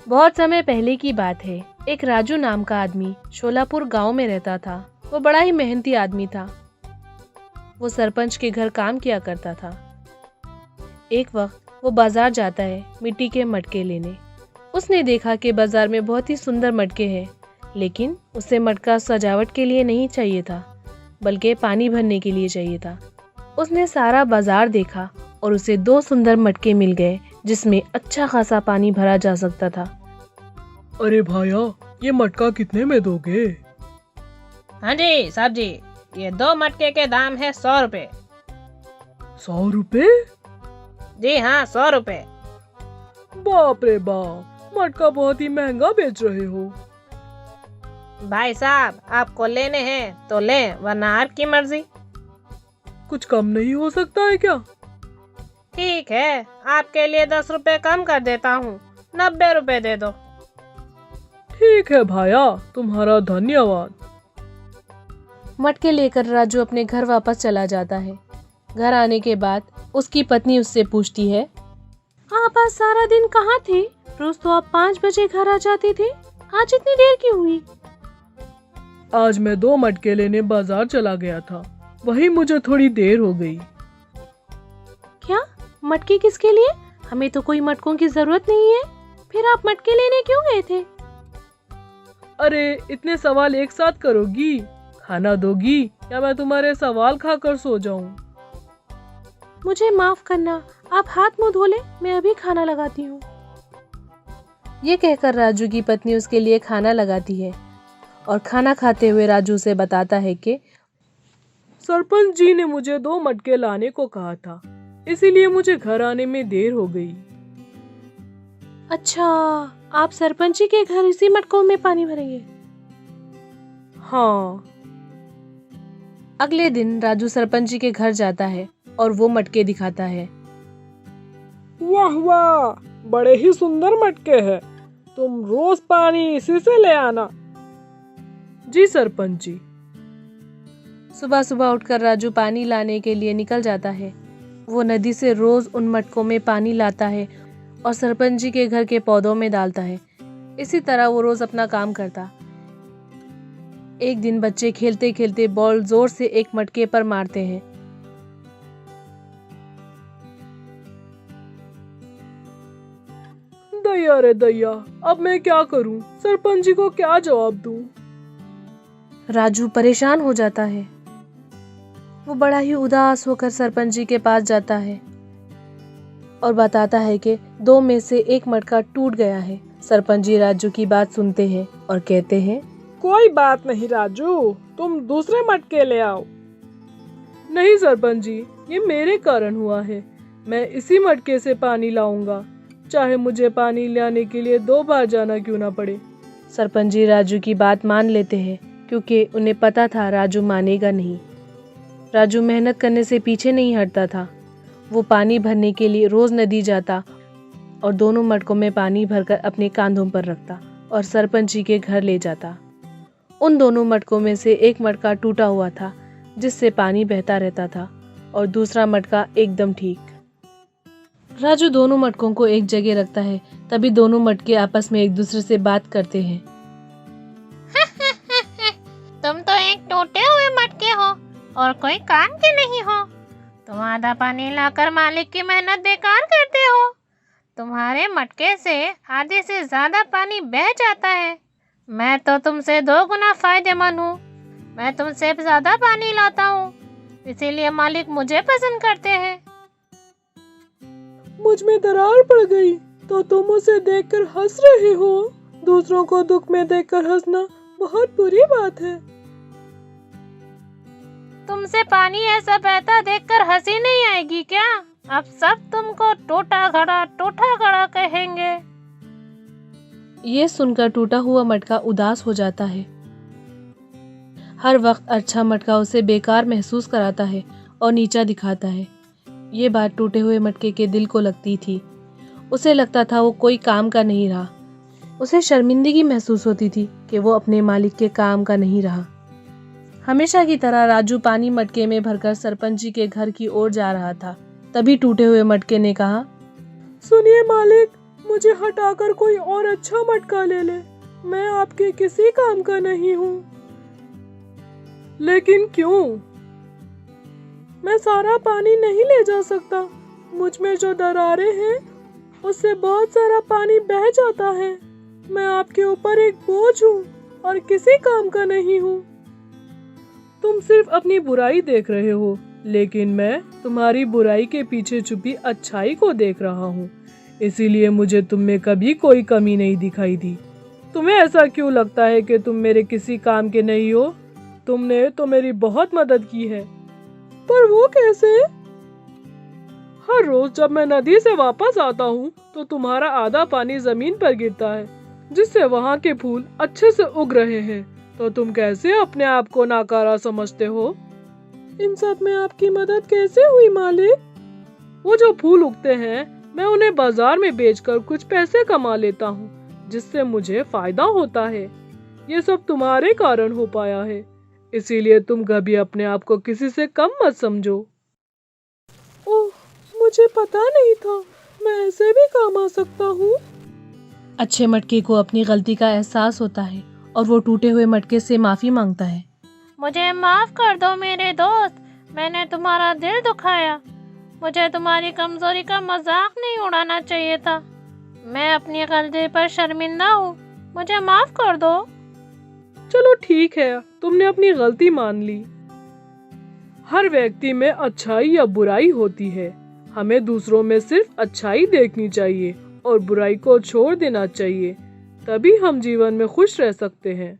बहुत समय पहले की बात है। एक राजू नाम का आदमी शोलापुर गांव में रहता था। वो बड़ा ही मेहनती आदमी था। वो सरपंच के घर काम किया करता था। एक वक्त वो बाजार जाता है मिट्टी के मटके लेने। उसने देखा कि बाजार में बहुत ही सुंदर मटके हैं, लेकिन उसे मटका सजावट के लिए नहीं चाहिए था, बल्कि पानी भरने के लिए चाहिए था। उसने सारा बाजार देखा और उसे 2 सुंदर मटके मिल गए जिसमें अच्छा खासा पानी भरा जा सकता था। अरे भाया, ये मटका कितने में दोगे? हाँ जी साहब जी, ये 2 मटके के दाम है 100 रुपए। 100 रुपए? जी हाँ, 100 रुपए। बाप रे बाप, मटका बहुत ही महंगा बेच रहे हो। भाई साहब, आपको लेने हैं तो लें, वरना आपकी मर्जी। कुछ कम नहीं हो सकता है क्या? ठीक है, आपके लिए 10 रुपए कम कर देता हूँ, 90 रुपए दे दो। ठीक है भाया, तुम्हारा धन्यवाद। मटके लेकर राजू अपने घर वापस चला जाता है। घर आने के बाद उसकी पत्नी उससे पूछती है, आप आज सारा दिन कहाँ थे? रोज तो आप 5 बजे घर आ जाते थे, आज इतनी देर क्यों हुई? आज मैं 2 मटके लेने बाजार चला गया था, वही मुझे थोड़ी देर हो गई। क्या? मटके किसके लिए? हमें तो कोई मटकों की जरूरत नहीं है। फिर आप मटके लेने क्यों गए थे? अरे इतने सवाल एक साथ करोगी? खाना दोगी या मैं तुम्हारे सवाल खाकर सो जाऊं? मुझे माफ करना, आप हाथ मुंह धो ले, मैं अभी खाना लगाती हूँ। ये कहकर राजू की पत्नी उसके लिए खाना लगाती है और खाना खाते हुए राजू से बताता है कि सरपंच जी ने मुझे 2 मटके लाने को कहा था, इसीलिए मुझे घर आने में देर हो गई। अच्छा, आप सरपंच जी के घर इसी मटकों में पानी भरेंगे? हाँ। अगले दिन राजू सरपंच जी के घर जाता है और वो मटके दिखाता है। वाह वाह, बड़े ही सुंदर मटके हैं। तुम रोज पानी इसी से ले आना। जी सरपंच जी। सुबह सुबह उठकर राजू पानी लाने के लिए निकल जाता है। वो नदी से रोज उन मटकों में पानी लाता है और सरपंच जी के घर के पौधों में डालता है। इसी तरह वो रोज अपना काम करता। एक दिन बच्चे खेलते खेलते बॉल जोर से एक मटके पर मारते हैं। दैया रे दैया, अब मैं क्या करूं? सरपंच जी को क्या जवाब दूं? राजू परेशान हो जाता है। वो बड़ा ही उदास होकर सरपंच जी के पास जाता है और बताता है कि 2 में से 1 मटका टूट गया है। सरपंच जी राजू की बात सुनते हैं और कहते हैं, कोई बात नहीं राजू, तुम दूसरे मटके ले आओ। नहीं सरपंच जी, ये मेरे कारण हुआ है। मैं इसी मटके से पानी लाऊंगा, चाहे मुझे पानी लाने के लिए 2 बार जाना क्यों ना पड़े। सरपंच जी राजू की बात मान लेते हैं, क्योंकि उन्हें पता था राजू मानेगा नहीं। राजू मेहनत करने से पीछे नहीं हटता था। वो पानी भरने के लिए रोज नदी जाता और दोनों मटकों में पानी भरकर अपने कांधों पर रखता और सरपंच जी के घर ले जाता। उन दोनों मटकों में से 1 मटका टूटा हुआ था, जिससे पानी बहता रहता था, और दूसरा मटका एकदम ठीक। राजू दोनों मटकों को एक जगह रखता है। तभी दोनों मटके आपस में एक दूसरे से बात करते हैं। तुम तो एक टूटे हुए मटके हो और कोई काम के नहीं हो। तुम आधा पानी लाकर मालिक की मेहनत बेकार करते हो। तुम्हारे मटके से आधे से ज्यादा पानी बह जाता है। मैं तो तुमसे 2 गुना फायदेमंद हूँ। मैं तुमसे ज्यादा पानी लाता हूँ, इसीलिए मालिक मुझे पसंद करते हैं। मुझ में दरार पड़ गई तो तुम उसे देखकर हंस रहे हो। दूसरों को दुख में देखकर हंसना बहुत बुरी बात है। तुमसे पानी ऐसा बहता देखकर हंसी नहीं आएगी क्या? अब सब तुमको टोटा घड़ा कहेंगे। ये सुनकर टूटा हुआ मटका उदास हो जाता है। हर वक्त अच्छा मटका उसे बेकार महसूस कराता है और नीचा दिखाता है। ये बात टूटे हुए मटके के दिल को लगती थी। उसे लगता था वो कोई काम का नहीं रहा। उसे शर्मिंदगी महसूस होती थी कि वो अपने मालिक के काम का नहीं रहा। हमेशा की तरह राजू पानी मटके में भरकर सरपंच जी के घर की ओर जा रहा था। तभी टूटे हुए मटके ने कहा, सुनिए मालिक, मुझे हटाकर कोई और अच्छा मटका ले ले। मैं आपके किसी काम का नहीं हूँ। लेकिन क्यों? मैं सारा पानी नहीं ले जा सकता। मुझ में जो दरारें हैं उससे बहुत सारा पानी बह जाता है। मैं आपके ऊपर एक बोझ हूँ और किसी काम का नहीं हूँ। तुम सिर्फ अपनी बुराई देख रहे हो, लेकिन मैं तुम्हारी बुराई के पीछे छुपी अच्छाई को देख रहा हूँ। इसीलिए मुझे तुम में कभी कोई कमी नहीं दिखाई दी। तुम्हें ऐसा क्यों लगता है कि तुम मेरे किसी काम के नहीं हो? तुमने तो मेरी बहुत मदद की है। पर वो कैसे? हर रोज जब मैं नदी से वापस आता हूँ तो तुम्हारा आधा पानी जमीन पर गिरता है, जिससे वहाँ के फूल अच्छे से उग रहे हैं। तो तुम कैसे अपने आप को नाकारा समझते हो? इन सब में आपकी मदद कैसे हुई मालिक? वो जो फूल उगते हैं मैं उन्हें बाजार में बेचकर कुछ पैसे कमा लेता हूँ, जिससे मुझे फायदा होता है। ये सब तुम्हारे कारण हो पाया है, इसीलिए तुम कभी अपने आप को किसी से कम मत समझो। ओह, मुझे पता नहीं था मैं ऐसे भी काम आ सकता हूँ। अच्छे मटके को अपनी गलती का एहसास होता है और वो टूटे हुए मटके से माफी मांगता है। मुझे माफ कर दो मेरे दोस्त, मैंने तुम्हारा दिल दुखाया। मुझे तुम्हारी कमजोरी का मजाक नहीं उड़ाना चाहिए था। मैं अपनी गलती पर शर्मिंदा हूँ, मुझे माफ कर दो। चलो ठीक है, तुमने अपनी गलती मान ली। हर व्यक्ति में अच्छाई या बुराई होती है। हमें दूसरों में सिर्फ अच्छाई देखनी चाहिए और बुराई को छोड़ देना चाहिए। तभी हम जीवन में खुश रह सकते हैं।